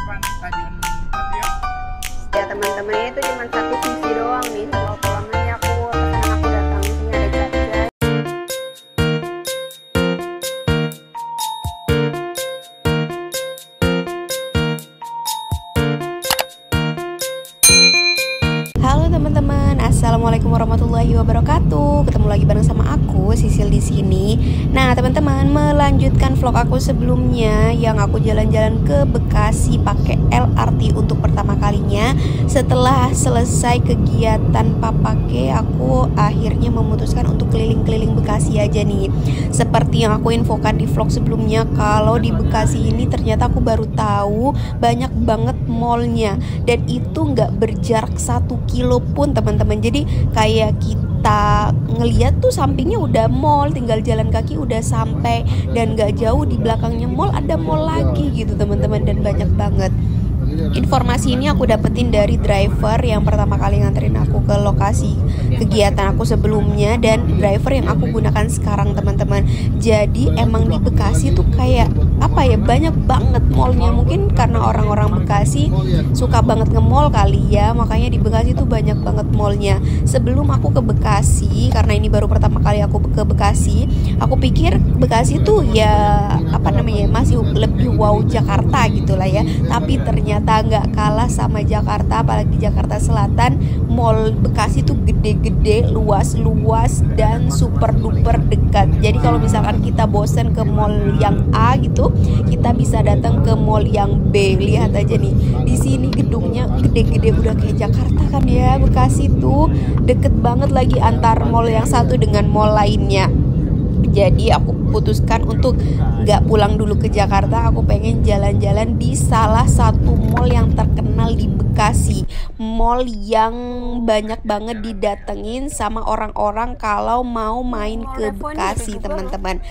depan Stadion Patriot. Ya teman-teman, ini tuh cuma satu sisi doang nih. Kalau pulangannya aku datang sini ada capcay. Halo teman-teman, assalamualaikum warahmatullahi wabarakatuh. Ketemu lagi bareng sama aku, Sisil di sini. Nah teman-teman, melanjutkan vlog aku sebelumnya yang aku jalan-jalan ke Bekasi pakai LRT untuk pertama kalinya. Setelah selesai kegiatan Papake, aku akhirnya memutuskan untuk keliling-keliling Bekasi aja nih. Seperti yang aku infokan di vlog sebelumnya, kalau di Bekasi ini ternyata aku baru tahu banyak banget mallnya, dan itu nggak berjarak 1 kilo pun teman-teman. Jadi kayak kita ngeliat tuh sampingnya udah mall, tinggal jalan kaki udah sampai, dan gak jauh di belakangnya mall ada mall lagi gitu teman-teman, dan banyak banget. Informasi ini aku dapetin dari driver yang pertama kali nganterin aku ke lokasi kegiatan aku sebelumnya, dan driver yang aku gunakan sekarang teman-teman. Jadi emang di Bekasi tuh kayak apa ya, banyak banget mallnya. Mungkin karena orang-orang Bekasi suka banget nge-mall kali ya, makanya di Bekasi tuh banyak banget mallnya. Sebelum aku ke Bekasi, karena ini baru pertama kali aku ke Bekasi, aku pikir Bekasi tuh ya apa namanya, masih lebih wow Jakarta gitulah ya. Tapi ternyata nggak kalah sama Jakarta, apalagi Jakarta Selatan. Mall Bekasi tuh gede-gede, luas-luas, dan super duper dekat. Jadi kalau misalkan kita bosen ke mall yang A gitu, kita bisa datang ke mall yang B. Lihat aja nih, di sini gedungnya gede-gede, udah kayak Jakarta kan ya. Bekasi tuh deket banget lagi antar mall yang satu dengan mall lainnya. Jadi aku putuskan untuk gak pulang dulu ke Jakarta. Aku pengen jalan-jalan di salah satu mall yang terkenal di Bekasi, mall yang banyak banget didatengin sama orang-orang kalau mau main ke Bekasi teman-teman.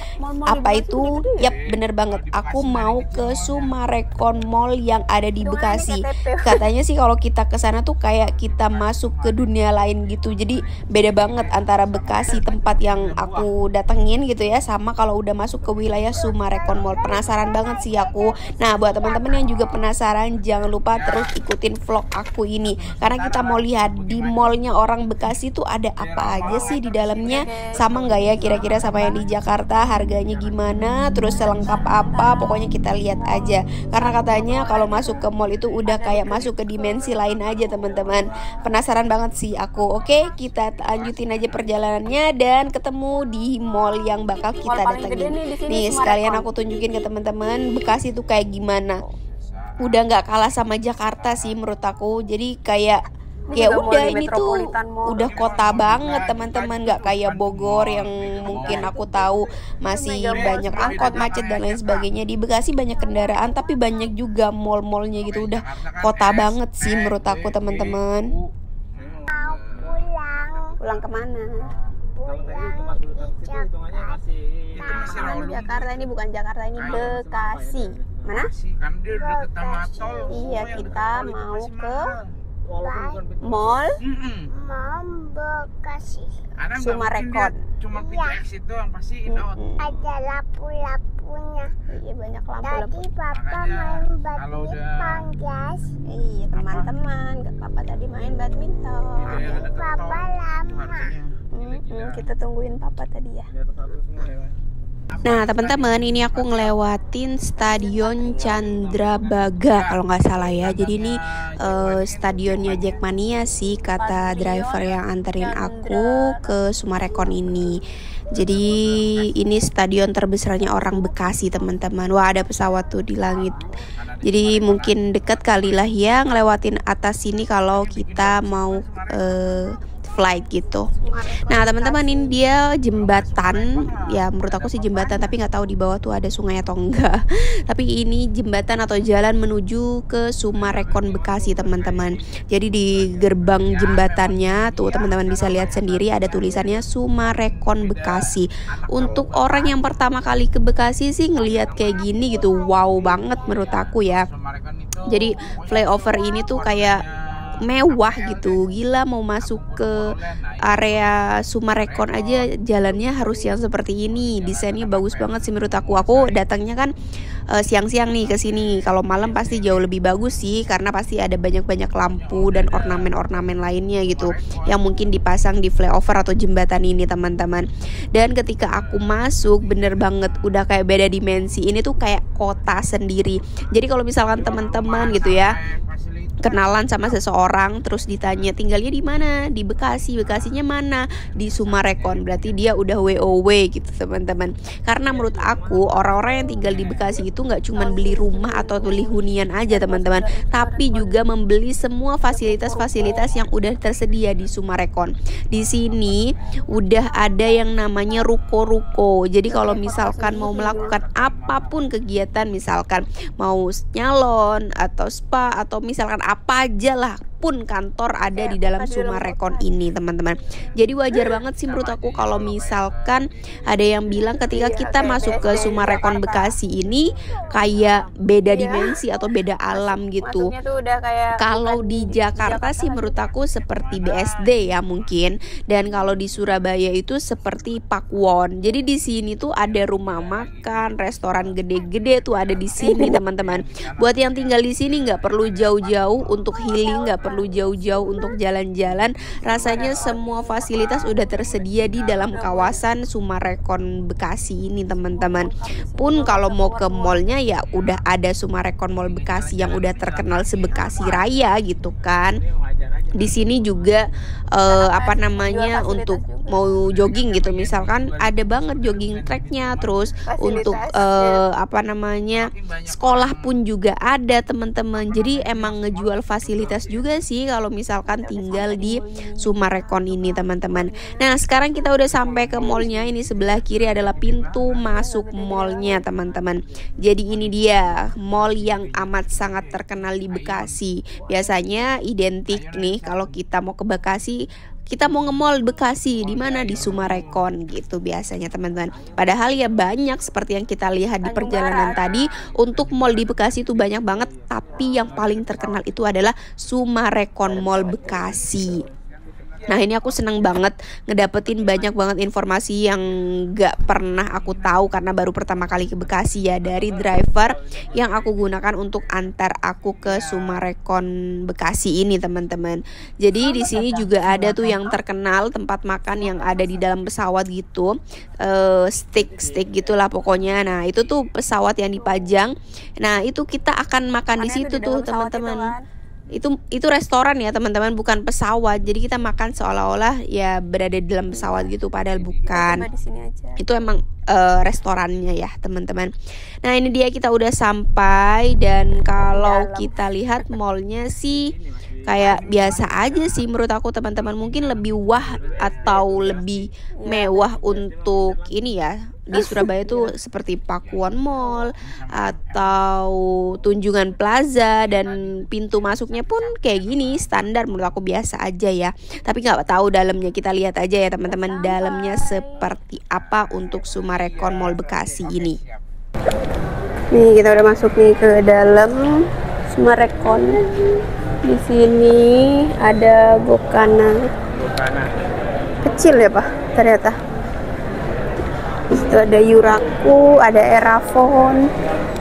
Apa itu? Yap, bener banget, aku mau ke Sumarekon Mall yang ada di Bekasi. Katanya sih kalau kita ke sana tuh kayak kita masuk ke dunia lain gitu. Jadi beda banget antara Bekasi tempat yang aku datengin gitu ya, sama kalau udah masuk ke wilayah Sumarekon Mall. Penasaran banget sih aku. Nah buat teman-teman yang juga penasaran, jangan lupa terus ikutin vlog aku ini, karena kita mau lihat di mallnya orang Bekasi tuh ada apa aja sih di dalamnya. Sama nggak ya kira-kira sama yang di Jakarta, harganya gimana, terus selengkap apa, pokoknya kita lihat aja. Karena katanya kalau masuk ke mall itu udah kayak masuk ke dimensi lain aja teman-teman. Penasaran banget sih aku. Oke, kita lanjutin aja perjalanannya dan ketemu di mall yang bakal kita datengin. Nih sekalian aku tunjukin ke teman-teman Bekasi tuh kayak gimana. Udah nggak kalah sama Jakarta sih menurut aku. Jadi kayak ya udah, ini tuh udah kota banget teman-teman, nggak kayak Bogor yang mungkin aku tahu masih banyak angkot, macet dan lain sebagainya. Di Bekasi banyak kendaraan tapi banyak juga mall-mallnya gitu. Udah kota banget sih menurut aku teman-teman. Pulang kemana? Jakarta. Ini bukan Jakarta, ini Bekasi. Mana? Iya, kita mau ke mall Bekasi. Sumarekon. Cuma pintu exit doang, pasti in out. Ada lampu-lampunya. Iya, banyak lampu-lampu. Tadi papa main badminton, guys. Iya teman-teman, papa tadi main badminton. Papa lama. Kita tungguin papa tadi ya. Nah teman-teman, ini aku ngelewatin Stadion Candrabaga kalau nggak salah ya. Jadi ini stadionnya Jackmania sih kata driver yang anterin aku ke Sumarekon ini. Jadi ini stadion terbesarnya orang Bekasi teman-teman. Wah, ada pesawat tuh di langit. Jadi mungkin deket kali lah ya ngelewatin atas sini kalau kita mau flight gitu. Nah teman-teman, ini dia jembatan. Ya menurut aku sih jembatan, tapi nggak tahu di bawah tuh ada sungai atau enggak. Tapi ini jembatan atau jalan menuju ke Sumarekon Bekasi teman-teman. Jadi di gerbang jembatannya tuh teman-teman bisa lihat sendiri ada tulisannya Sumarekon Bekasi. Untuk orang yang pertama kali ke Bekasi sih ngelihat kayak gini gitu, wow banget menurut aku ya. Jadi flyover ini tuh kayak mewah gitu, gila. Mau masuk ke area Sumarekon aja jalannya harus yang seperti ini. Desainnya bagus banget sih menurut aku. Aku datangnya kan siang-siang nih ke sini. Kalau malam pasti jauh lebih bagus sih, karena pasti ada banyak-banyak lampu dan ornamen-ornamen lainnya gitu yang mungkin dipasang di flyover atau jembatan ini teman-teman. Dan ketika aku masuk, bener banget udah kayak beda dimensi. Ini tuh kayak kota sendiri. Jadi kalau misalkan teman-teman gitu ya kenalan sama seseorang terus ditanya tinggalnya di mana, di Bekasi, Bekasinya mana, di Sumarekon, berarti dia udah WOW gitu teman-teman. Karena menurut aku orang-orang yang tinggal di Bekasi itu nggak cuma beli rumah atau beli hunian aja teman-teman, tapi juga membeli semua fasilitas-fasilitas yang udah tersedia di Sumarekon. Di sini udah ada yang namanya ruko-ruko. Jadi kalau misalkan mau melakukan apapun kegiatan, misalkan mau nyalon atau spa atau misalkan apa aja lah pun kantor ada di dalam Sumarekon ini teman-teman. Jadi wajar banget sih menurut aku kalau misalkan ada yang bilang ketika kita masuk ke Sumarekon Bekasi ini kayak beda dimensi atau beda alam gitu. Kalau di Jakarta sih menurut aku seperti BSD ya mungkin, dan kalau di Surabaya itu seperti Pakuwon. Jadi di sini tuh ada rumah makan, restoran gede-gede tuh ada di sini teman-teman. Buat yang tinggal di sini nggak perlu jauh-jauh untuk healing, nggak perlu jauh-jauh untuk jalan-jalan. Rasanya semua fasilitas udah tersedia di dalam kawasan Sumarekon Bekasi ini teman-teman. Pun kalau mau ke mallnya ya udah ada Sumarekon Mall Bekasi yang udah terkenal se-Bekasi Raya gitu kan. Di sini juga untuk mau jogging gitu misalkan ada banget jogging tracknya. Terus untuk sekolah pun juga ada teman-teman. Jadi emang ngejual fasilitas juga sih kalau misalkan tinggal di Sumarekon ini teman-teman. Nah sekarang kita udah sampai ke mallnya. Ini sebelah kiri adalah pintu masuk mallnya teman-teman. Jadi ini dia mall yang amat sangat terkenal di Bekasi. Biasanya identik nih kalau kita mau ke Bekasi, kita mau nge-mall Bekasi di mana, di Sumarekon gitu biasanya teman-teman. Padahal ya banyak seperti yang kita lihat di perjalanan tadi, untuk mall di Bekasi itu banyak banget, tapi yang paling terkenal itu adalah Sumarekon Mall Bekasi. Nah ini aku seneng banget ngedapetin banyak banget informasi yang gak pernah aku tahu karena baru pertama kali ke Bekasi ya, dari driver yang aku gunakan untuk antar aku ke Sumarekon Bekasi ini teman-teman. Jadi di sini juga ada tuh yang terkenal tempat makan yang ada di dalam pesawat gitu, steak gitulah pokoknya. Nah itu tuh pesawat yang dipajang. Nah itu kita akan makan di situ tuh teman-teman. Itu restoran ya teman-teman, bukan pesawat. Jadi kita makan seolah-olah ya berada di dalam pesawat gitu, padahal bukan. Itu emang restorannya ya teman-teman. Nah ini dia kita udah sampai, dan kalau kita lihat mallnya sih kayak biasa aja sih menurut aku teman-teman. Mungkin lebih wah atau lebih mewah untuk ini ya, di Surabaya tuh seperti Pakuwon Mall atau Tunjungan Plaza, dan pintu masuknya pun kayak gini standar, menurut aku biasa aja ya. Tapi nggak tahu dalamnya, kita lihat aja ya teman-teman dalamnya seperti apa untuk Sumarekon Mall Bekasi ini. Nih kita udah masuk nih ke dalam Sumarekon. Di sini ada Gokana. Kecil ya Pak ternyata. Itu ada Yuraku, ada Erafon,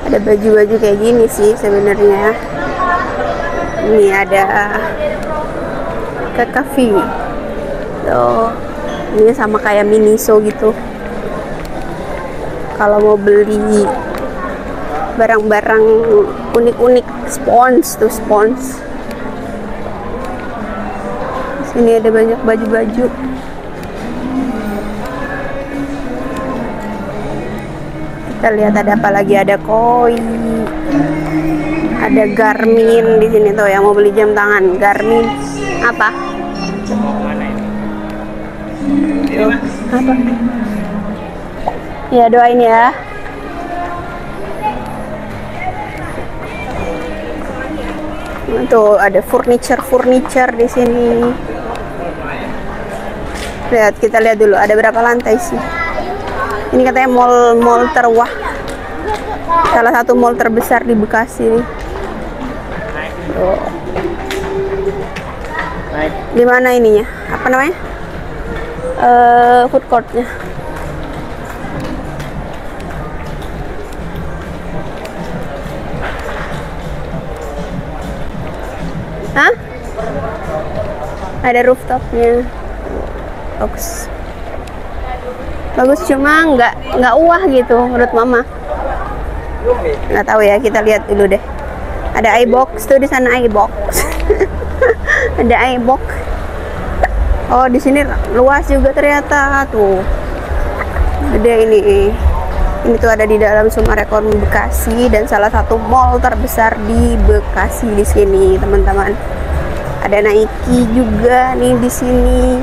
ada baju-baju kayak gini sih sebenarnya. Ini ada Kakafi. Tuh, ini sama kayak Miniso gitu. Kalau mau beli barang-barang unik-unik, spons. Ini ada banyak baju-baju. Kita lihat ada apa lagi, ada Koi, ada Garmin di sini tuh yang mau beli jam tangan. Garmin apa? Tuh, apa? Ya doain ya. Tuh ada furniture di sini. Lihat, kita lihat dulu ada berapa lantai sih. Ini katanya mall terwah, salah satu mall terbesar di Bekasi nih. Tuh. Di mana ininya? Apa namanya? Food courtnya. Hah? Ada rooftopnya. Bagus. Bagus, cuma nggak wah gitu menurut mama. Nggak tahu ya, kita lihat dulu deh. Ada iBox tuh di sana, iBox. Ada iBox. Oh, di sini luas juga ternyata tuh. Gede ini. Ini tuh ada di dalam Summarecon Bekasi dan salah satu mall terbesar di Bekasi di sini, teman-teman. Ada Nike juga nih di sini.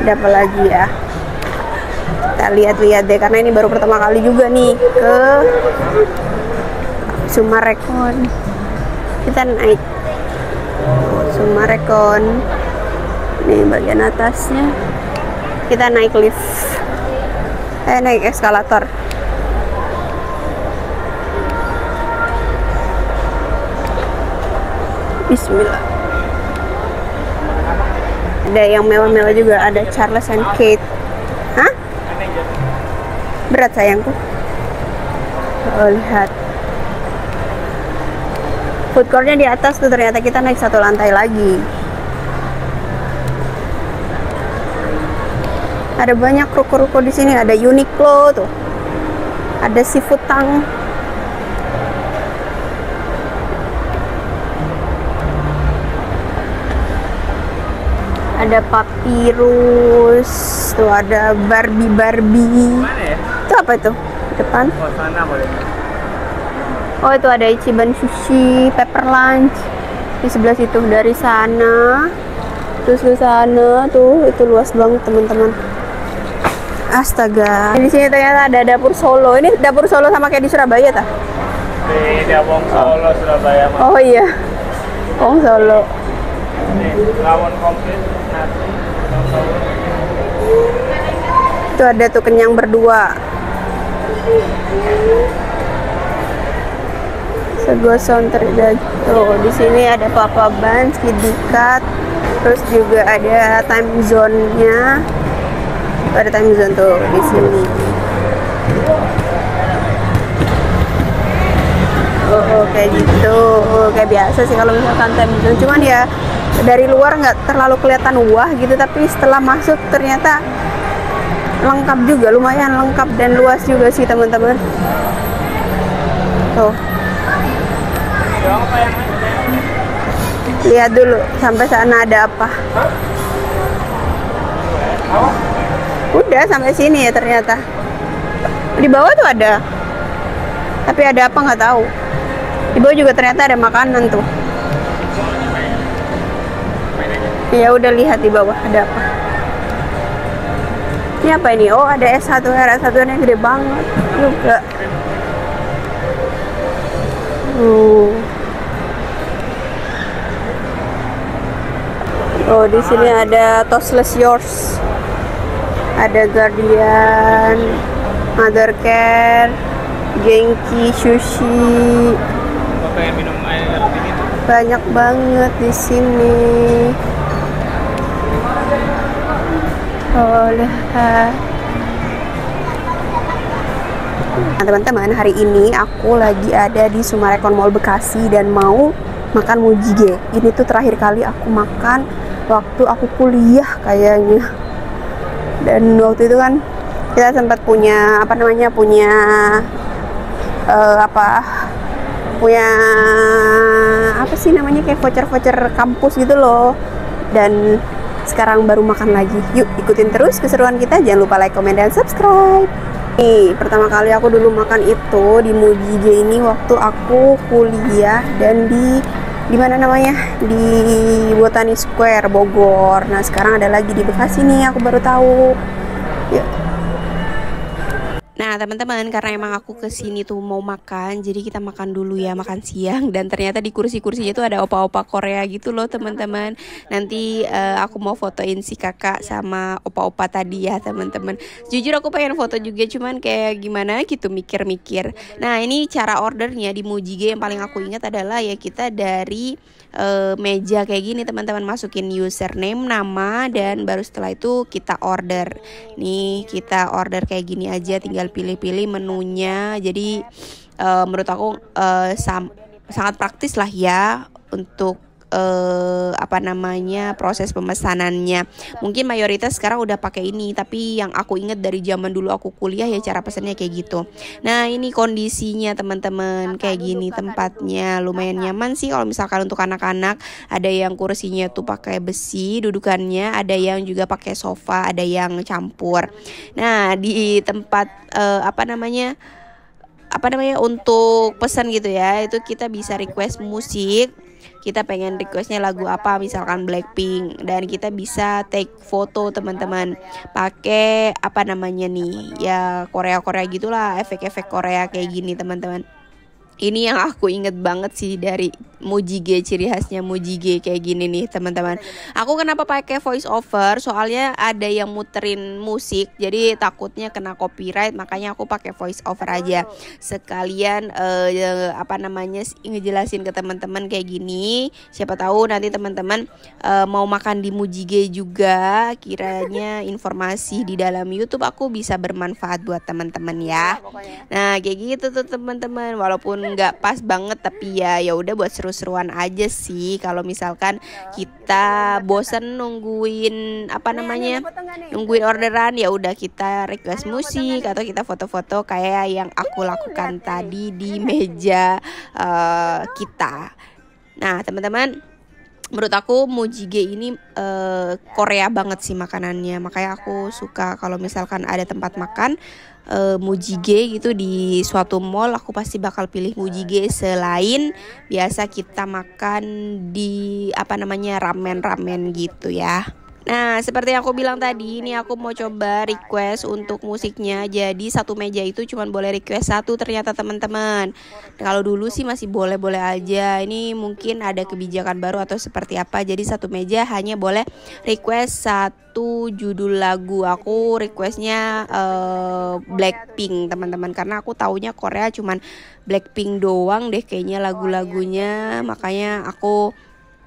Ada apa lagi ya? Kita lihat-lihat deh, karena ini baru pertama kali juga nih ke Summarecon. Kita naik Summarecon. Nih bagian atasnya. Kita naik lift. Naik eskalator. Bismillah. Ada yang mewah-mewah juga, ada Charles and Kate. Hah? Berat sayangku. Oh, lihat. Food courtnya di atas tuh, ternyata kita naik satu lantai lagi. Ada banyak ruko-ruko di sini, ada Uniqlo tuh. Ada Seafood Tang. Ada Papyrus, tuh ada Barbie. Mana ya? Itu apa itu? Depan. Oh, sana boleh. Oh, itu ada Ichiban Sushi, Pepper Lunch. Di sebelah situ, dari sana terus ke sana tuh, itu luas banget, teman-teman. Astaga. Di sini ternyata ada dapur Solo. Ini dapur Solo sama kayak di Surabaya tah? Beda, Wong Solo, Surabaya. Oh iya. Wong Solo. Rawon komplit, nasi, Itu ada tuh kenyang berdua. Segosong terjadi. Tuh, di sini ada Papa Ban, Kidikat. Terus juga ada time zone-nya. Ada time zone tuh di sini. Oh, kayak gitu. Kayak biasa sih kalau misalkan time zone. Cuman ya dari luar nggak terlalu kelihatan wah gitu, tapi setelah masuk ternyata lengkap juga, lumayan lengkap dan luas juga sih, teman-teman. Tuh. Lihat dulu sampai sana ada apa. Udah sampai sini ya ternyata. Di bawah tuh ada. Tapi ada apa nggak tahu. Di bawah juga ternyata ada makanan tuh. Ya udah, lihat di bawah ada apa. Ini apa ini? Oh, ada S1R. S1R yang gede banget juga. Oh, di sini ada Toastless Yours. Ada Guardian, Mother Care, Genki, Sushi. pengen minum air dingin. Banyak banget di sini. Oh, lihat. Nah, teman-teman, hari ini aku lagi ada di Summarecon Mall Bekasi dan mau makan mujige. Ini tuh terakhir kali aku makan waktu aku kuliah kayaknya. Dan waktu itu kan kita sempat punya punya apa sih namanya, kayak voucher kampus gitu loh. Dan sekarang baru makan lagi. Yuk ikutin terus keseruan kita. Jangan lupa like, comment, dan subscribe. Nih, pertama kali aku dulu makan itu di Mujige ini waktu aku kuliah dan di mana namanya, di Botani Square Bogor. Nah, sekarang ada lagi di Bekasi nih, aku baru tahu. Yuk. Nah, teman-teman, karena emang aku kesini tuh mau makan, jadi kita makan dulu ya, makan siang. Dan ternyata di kursi-kursinya tuh ada opa-opa Korea gitu loh, teman-teman. Nanti aku mau fotoin si kakak sama opa-opa tadi ya, teman-teman. Jujur aku pengen foto juga, cuman kayak gimana gitu, mikir-mikir. Nah, ini cara ordernya di Mujige yang paling aku ingat adalah ya kita dari meja kayak gini, teman-teman, masukin username, nama, dan baru setelah itu kita order. Nih, kita order kayak gini aja, tinggal pilih-pilih menunya. Jadi menurut aku sangat praktis lah ya untuk proses pemesanannya. Mungkin mayoritas sekarang udah pakai ini, tapi yang aku inget dari zaman dulu aku kuliah ya cara pesannya kayak gitu. Nah ini kondisinya teman-teman, kayak gini tempatnya, lumayan nyaman sih kalau misalkan untuk anak-anak. Ada yang kursinya tuh pakai besi dudukannya, ada yang juga pakai sofa, ada yang campur. Nah di tempat untuk pesan gitu ya, itu kita bisa request musik. Kita pengen requestnya lagu apa, misalkan Blackpink, dan kita bisa take foto teman-teman pakai ya Korea gitulah, efek-efek Korea kayak gini teman-teman. Ini yang aku inget banget sih dari Mujige, ciri khasnya Mujige kayak gini nih teman-teman. Aku kenapa pakai voice over? Soalnya ada yang muterin musik, jadi takutnya kena copyright, makanya aku pakai voice over aja. Sekalian ngejelasin ke teman-teman kayak gini. Siapa tahu nanti teman-teman mau makan di Mujige juga, kiranya informasi di dalam YouTube aku bisa bermanfaat buat teman-teman ya. Nah kayak gitu tuh teman-teman, walaupun nggak pas banget tapi ya udah buat seru-seruan aja sih. Kalau misalkan kita bosen nungguin orderan, ya udah kita request musik atau kita foto-foto kayak yang aku lakukan tadi di meja kita. Nah teman-teman, menurut aku Mujige ini Korea banget sih makanannya, makanya aku suka kalau misalkan ada tempat makan Mujige gitu di suatu mall, aku pasti bakal pilih Mujige selain biasa kita makan di ramen gitu ya. Nah seperti yang aku bilang tadi, ini aku mau coba request untuk musiknya. Jadi satu meja itu cuma boleh request satu ternyata teman-teman. Kalau dulu sih masih boleh-boleh aja. Ini mungkin ada kebijakan baru atau seperti apa. Jadi satu meja hanya boleh request satu judul lagu. Aku requestnya Blackpink teman-teman, karena aku taunya Korea cuman Blackpink doang deh kayaknya lagu-lagunya. Makanya aku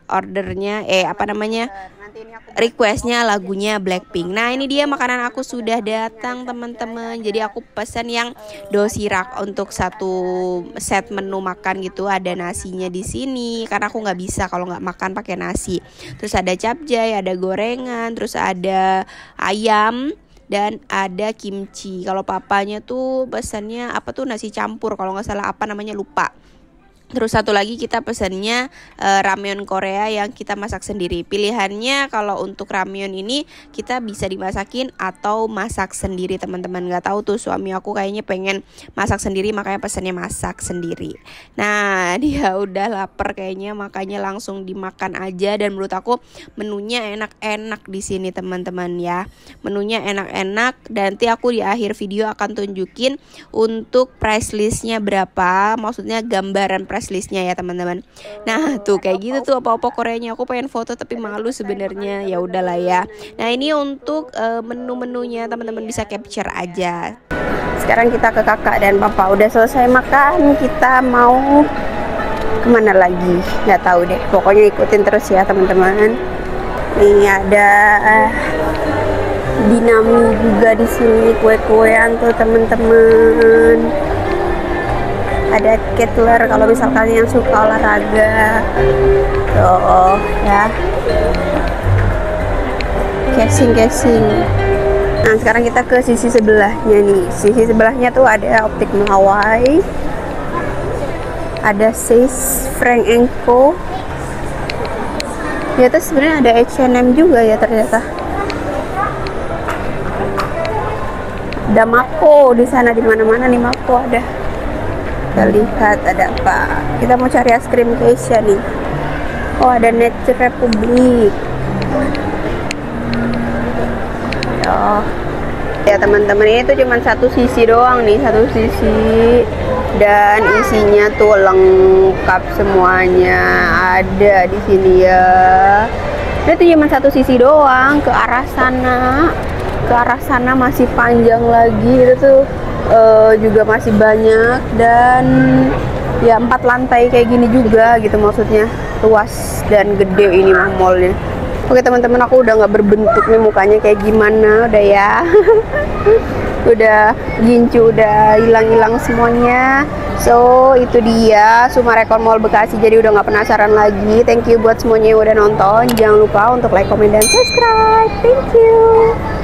ordernya requestnya lagunya Blackpink. Nah ini dia makanan aku sudah datang teman-teman. Jadi aku pesan yang dosirak untuk satu set menu makan gitu. Ada nasinya di sini karena aku nggak bisa kalau nggak makan pakai nasi. Terus ada capcay, ada gorengan, terus ada ayam dan ada kimchi. Kalau papanya tuh pesannya nasi campur kalau nggak salah lupa. Terus satu lagi kita pesannya ramyeon Korea yang kita masak sendiri. Pilihannya kalau untuk ramyeon ini kita bisa dimasakin atau masak sendiri teman-teman. Gak tahu tuh, suami aku kayaknya pengen masak sendiri makanya pesannya masak sendiri. Nah dia udah lapar kayaknya, makanya langsung dimakan aja. Dan menurut aku menunya enak-enak di sini teman-teman ya. Menunya enak-enak, dan nanti aku di akhir video akan tunjukin untuk price listnya berapa. Maksudnya gambaran price listnya ya teman-teman. Nah tuh kayak gitu tuh apa-apa Koreanya. Aku pengen foto tapi malu sebenarnya, ya udahlah ya. Nah ini untuk menu-menunya teman-teman bisa capture aja. Sekarang kita ke kakak dan papa udah selesai makan, kita mau kemana lagi nggak tahu deh, pokoknya ikutin terus ya teman-teman. Nih ada Dinami juga di sini, kue-kuean tuh teman-teman. Ada Kettler kalau misalkan yang suka olahraga tuh ya, casing. Nah sekarang kita ke sisi sebelahnya nih. Sisi sebelahnya tuh ada Optik Melawai, ada Seis, Frank & Co. Ya terus sebenarnya ada H&M juga ya ternyata. Ada Mako di sana, di mana-mana nih Mako ada. Kita lihat ada apa. Kita mau cari es krim Keisha nih. Oh ada Nature Republic. Oh ya teman-teman, ini tuh cuma satu sisi doang nih, satu sisi, dan isinya tuh lengkap semuanya ada di sini ya. Ini tuh cuma satu sisi doang. Ke arah sana masih panjang lagi, itu tuh juga masih banyak, dan ya 4 lantai kayak gini juga gitu, maksudnya luas dan gede ini mallnya. Oke teman-teman, aku udah nggak berbentuk nih mukanya kayak gimana, udah ya. Udah gincu, udah hilang semuanya. So itu dia Sumarekon Mall Bekasi. Jadi udah nggak penasaran lagi. Thank you buat semuanya yang udah nonton. Jangan lupa untuk like, comment, dan subscribe. Thank you.